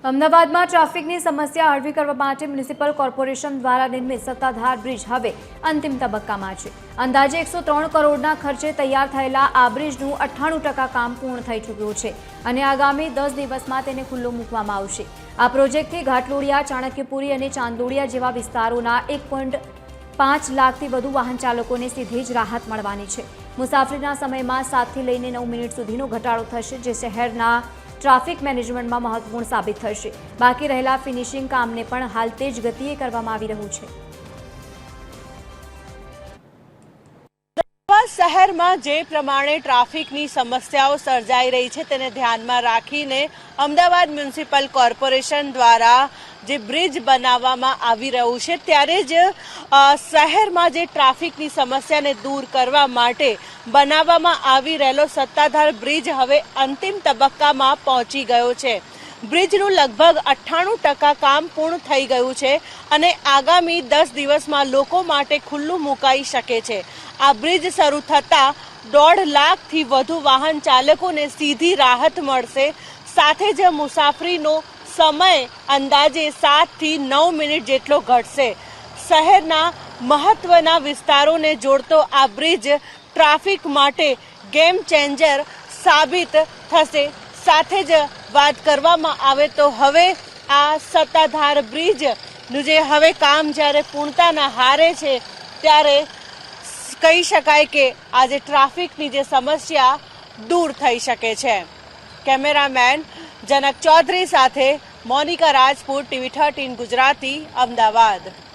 અમદાવાદમાં ટ્રાફિકની સમસ્યા હળવી કરવા માટે મ્યુનિસિપલ કોર્પોરેશન દ્વારા નિર્મિત સત્તાધાર બ્રિજ હવે અંતિમ તબક્કામાં છે। અંદાજે 103 કરોડના ખર્ચે તૈયાર થયેલા આ બ્રિજનું 98% કામ પૂર્ણ થઈ ચૂક્યું છે અને આગામી 10 દિવસમાં તેને ખુલ્લો મૂકવામાં આવશે। આ પ્રોજેક્ટથી ઘાટલોડિયા, ચાણક્યપુરી અને ચાંદોડિયા જેવા વિસ્તારોના 1.5 લાખથી વધુ વાહન ચાલકોને સીધી જ રાહત મળવાની છે। મુસાફરીના સમયમાં 7 થી લઈને 9 મિનિટ સુધીનો ઘટાડો થશે, જે શહેરના ટ્રાફિક મેનેજમેન્ટમાં મહત્વપૂર્ણ સાબિત થશે। બાકી રહેલા ફિનિશિંગ કામને પણ હાલ તેજ ગતિએ કરવામાં આવી રહ્યું છે। શહેરમાં જે પ્રમાણે ટ્રાફિકની સમસ્યાઓ સર્જાઈ રહી છે તેને ધ્યાનમાં રાખીને અમદાવાદ મ્યુનિસિપલ કોર્પોરેશન દ્વારા જે બ્રિજ બનાવવામાં આવી રહ્યું છે, ત્યારે જ શહેરમાં જે ટ્રાફિકની સમસ્યાને દૂર કરવા માટે બનાવવામાં આવી રહેલો સત્તાધાર બ્રિજ હવે અંતિમ તબક્કામાં પહોંચી ગયો છે। બ્રિજનું લગભગ 98% કામ પૂર્ણ થઈ ગયું છે અને આગામી 10 દિવસમાં લોકો માટે ખુલ્લું મુકાઈ શકે છે। આ બ્રિજ શરૂ થતાં 1.5 લાખથી વધુ વાહન ચાલકોને સીધી રાહત મળશે, સાથે જ મુસાફરીનો સમય અંદાજે 7 થી 9 મિનિટ જેટલો ઘટશે। શહેરના મહત્વના વિસ્તારોને જોડતો આ બ્રિજ ટ્રાફિક માટે ગેમ ચેન્જર સાબિત થશે। સાથે જ વાત કરવામાં આવે તો હવે આ સત્તાધાર બ્રિજનું જે હવે કામ જ્યારે પૂર્ણતાના હારે છે, ત્યારે કહી શકાય કે આજે ટ્રાફિકની જે સમસ્યા દૂર થઈ શકે છે। કેમેરામેન જનક ચૌધરી સાથે મોનિકા રાજપૂત, TV 13 ગુજરાતી, અમદાવાદ।